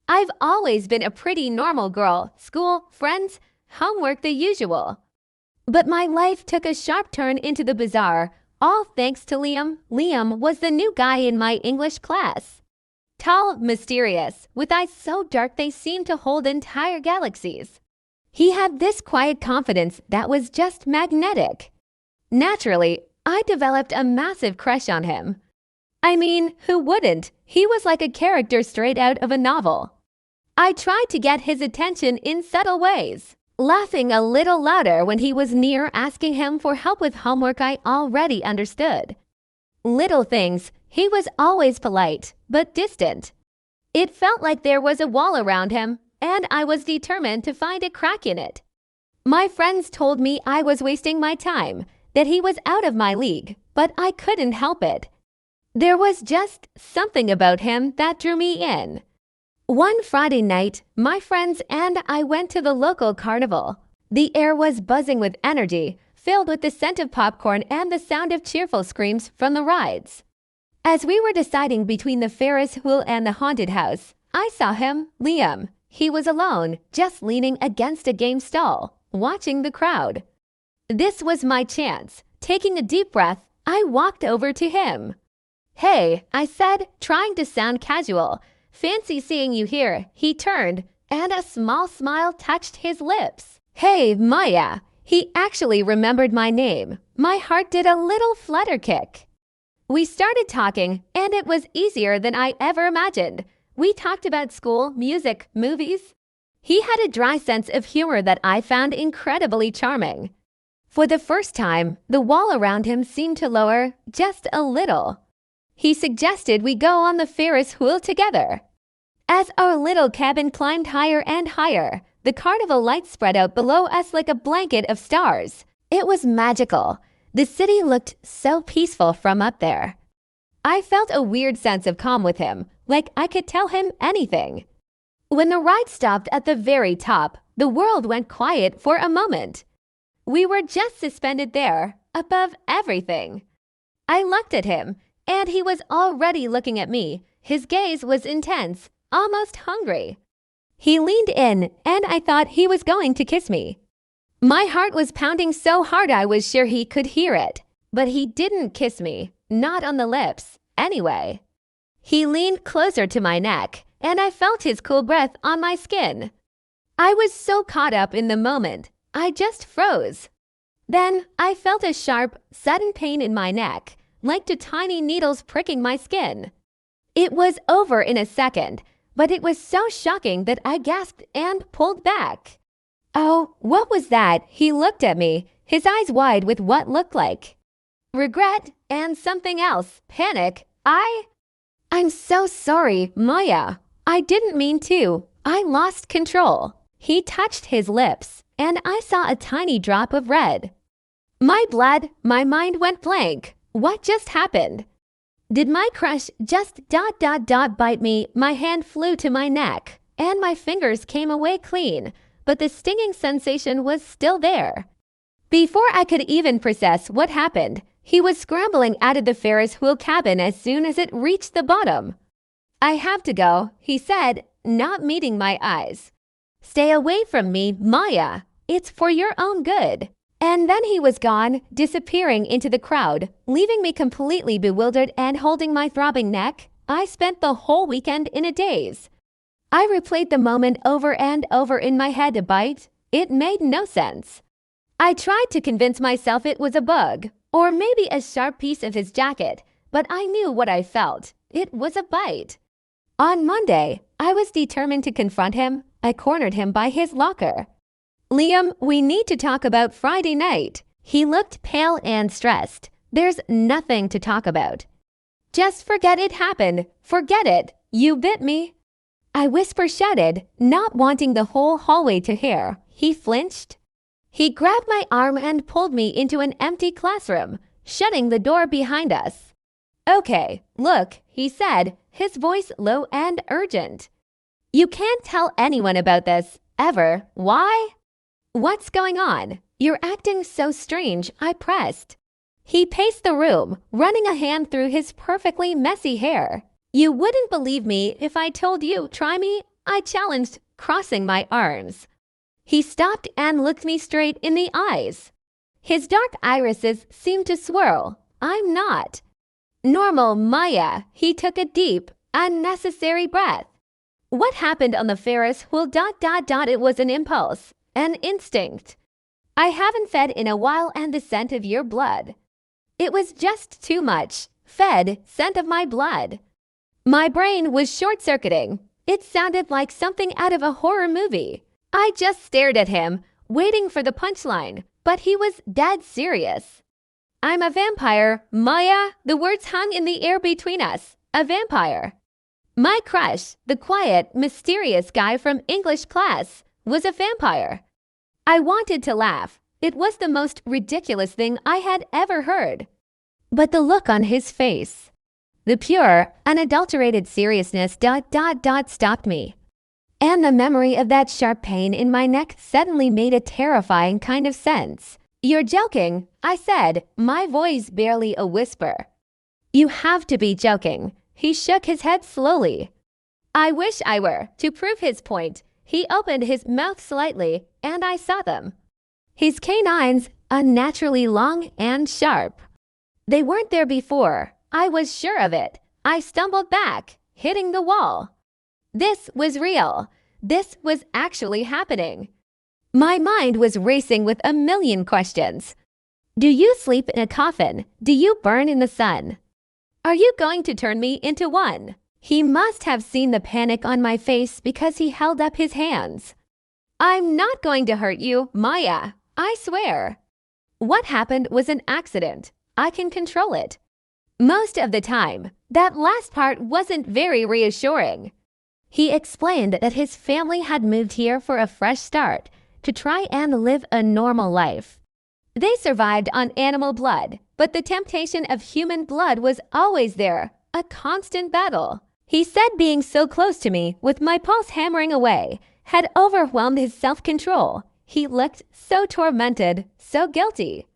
I've always been a pretty normal girl. School, friends, homework, the usual. But my life took a sharp turn into the bizarre, all thanks to Liam. Liam was the new guy in my English class. Tall, mysterious, with eyes so dark they seemed to hold entire galaxies. He had this quiet confidence that was just magnetic. Naturally, I developed a massive crush on him. I mean, who wouldn't? He was like a character straight out of a novel. I tried to get his attention in subtle ways, laughing a little louder when he was near, asking him for help with homework I already understood. Little things, he was always polite, but distant. It felt like there was a wall around him, and I was determined to find a crack in it. My friends told me I was wasting my time, that he was out of my league, but I couldn't help it. There was just something about him that drew me in. One Friday night, my friends and I went to the local carnival. The air was buzzing with energy, filled with the scent of popcorn and the sound of cheerful screams from the rides. As we were deciding between the Ferris wheel and the haunted house, I saw him, Liam. He was alone, just leaning against a game stall, watching the crowd. This was my chance. Taking a deep breath, I walked over to him. "Hey," I said, trying to sound casual. "Fancy seeing you here." He turned, and a small smile touched his lips. "Hey, Maya." He actually remembered my name. My heart did a little flutter kick. We started talking, and it was easier than I ever imagined. We talked about school, music, movies. He had a dry sense of humor that I found incredibly charming. For the first time, the wall around him seemed to lower just a little. He suggested we go on the Ferris wheel together. As our little cabin climbed higher and higher, the carnival lights spread out below us like a blanket of stars. It was magical. The city looked so peaceful from up there. I felt a weird sense of calm with him, like I could tell him anything. When the ride stopped at the very top, the world went quiet for a moment. We were just suspended there, above everything. I looked at him, and he was already looking at me. His gaze was intense, almost hungry. He leaned in, and I thought he was going to kiss me. My heart was pounding so hard I was sure he could hear it. But he didn't kiss me, not on the lips, anyway. He leaned closer to my neck, and I felt his cool breath on my skin. I was so caught up in the moment, I just froze. Then I felt a sharp, sudden pain in my neck, like two tiny needles pricking my skin. It was over in a second, but it was so shocking that I gasped and pulled back. "Oh, what was that?" He looked at me, his eyes wide with what looked like regret and something else, panic. I'm so sorry, Maya. I didn't mean to. I lost control." He touched his lips, and I saw a tiny drop of red. My mind went blank. What just happened? Did my crush just ... bite me? My hand flew to my neck, and my fingers came away clean, but the stinging sensation was still there. Before I could even process what happened, he was scrambling out of the Ferris wheel cabin as soon as it reached the bottom. "I have to go," he said, not meeting my eyes. "Stay away from me, Maya. It's for your own good." And then he was gone, disappearing into the crowd, leaving me completely bewildered and holding my throbbing neck. I spent the whole weekend in a daze. I replayed the moment over and over in my head to bite. It made no sense. I tried to convince myself it was a bug, or maybe a sharp piece of his jacket, but I knew what I felt. It was a bite. On Monday, I was determined to confront him. I cornered him by his locker. "Liam, we need to talk about Friday night." He looked pale and stressed. "There's nothing to talk about. Just forget it happened. Forget it. You bit me." I whisper-shouted, not wanting the whole hallway to hear. He flinched. He grabbed my arm and pulled me into an empty classroom, shutting the door behind us. "Okay, look," he said, his voice low and urgent. "You can't tell anyone about this, ever. Why?" "What's going on? You're acting so strange," I pressed. He paced the room, running a hand through his perfectly messy hair. "You wouldn't believe me if I told you. Try me. I challenged, crossing my arms. He stopped and looked me straight in the eyes. His dark irises seemed to swirl. I'm not. Normal Maya. He took a deep, unnecessary breath. What happened on the Ferris wheel? It was an impulse, an instinct. I haven't fed in a while and the scent of your blood. It was just too much. Fed, scent of my blood. My brain was short-circuiting. It sounded like something out of a horror movie. I just stared at him, waiting for the punchline, but he was dead serious. I'm a vampire, Maya. The words hung in the air between us. A vampire. My crush, the quiet, mysterious guy from English class, was a vampire. I wanted to laugh. It was the most ridiculous thing I had ever heard. But the look on his face, the pure, unadulterated seriousness stopped me. And the memory of that sharp pain in my neck suddenly made a terrifying kind of sense. You're joking, I said, my voice barely a whisper. You have to be joking. He shook his head slowly. I wish I were. To prove his point, he opened his mouth slightly, and I saw them. His canines, unnaturally long and sharp. They weren't there before. I was sure of it. I stumbled back, hitting the wall. This was real. This was actually happening. My mind was racing with a million questions. Do you sleep in a coffin? Do you burn in the sun? Are you going to turn me into one? He must have seen the panic on my face because he held up his hands. I'm not going to hurt you, Maya. I swear. What happened was an accident. I can control it. Most of the time, that last part wasn't very reassuring. He explained that his family had moved here for a fresh start, to try and live a normal life. They survived on animal blood, but the temptation of human blood was always there, a constant battle. He said being so close to me, with my pulse hammering away, had overwhelmed his self-control. He looked so tormented, so guilty.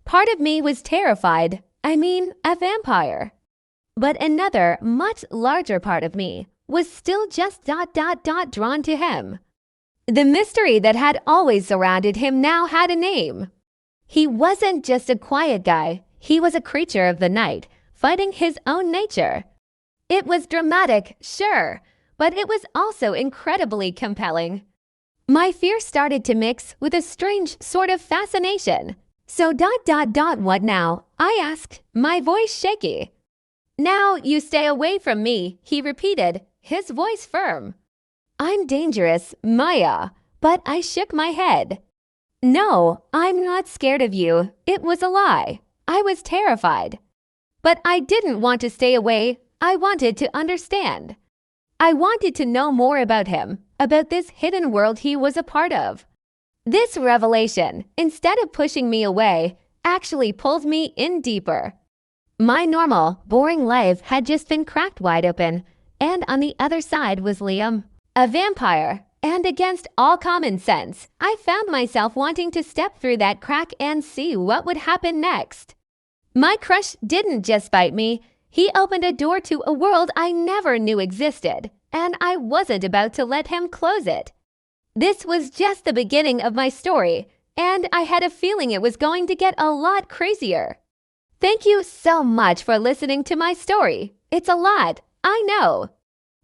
Part of me was terrified, a vampire. But another, much larger part of me was still just drawn to him. The mystery that had always surrounded him now had a name. He wasn't just a quiet guy. He was a creature of the night, fighting his own nature. It was dramatic, sure, but it was also incredibly compelling. My fear started to mix with a strange sort of fascination. So what now? I asked, my voice shaky. Now you stay away from me, he repeated, his voice firm. I'm dangerous, Maya, but I shook my head. No, I'm not scared of you. It was a lie. I was terrified. But I didn't want to stay away. I wanted to understand. I wanted to know more about him, about this hidden world he was a part of. This revelation, instead of pushing me away, actually pulled me in deeper. My normal, boring life had just been cracked wide open, and on the other side was Liam, a vampire. And against all common sense, I found myself wanting to step through that crack and see what would happen next. My crush didn't just bite me. He opened a door to a world I never knew existed, and I wasn't about to let him close it. This was just the beginning of my story, and I had a feeling it was going to get a lot crazier. Thank you so much for listening to my story. It's a lot, I know.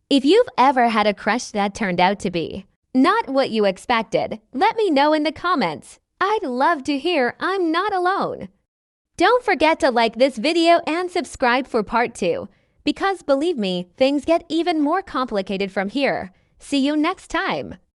If you've ever had a crush that turned out to be not what you expected, let me know in the comments. I'd love to hear I'm not alone. Don't forget to like this video and subscribe for part 2, because believe me, things get even more complicated from here. See you next time.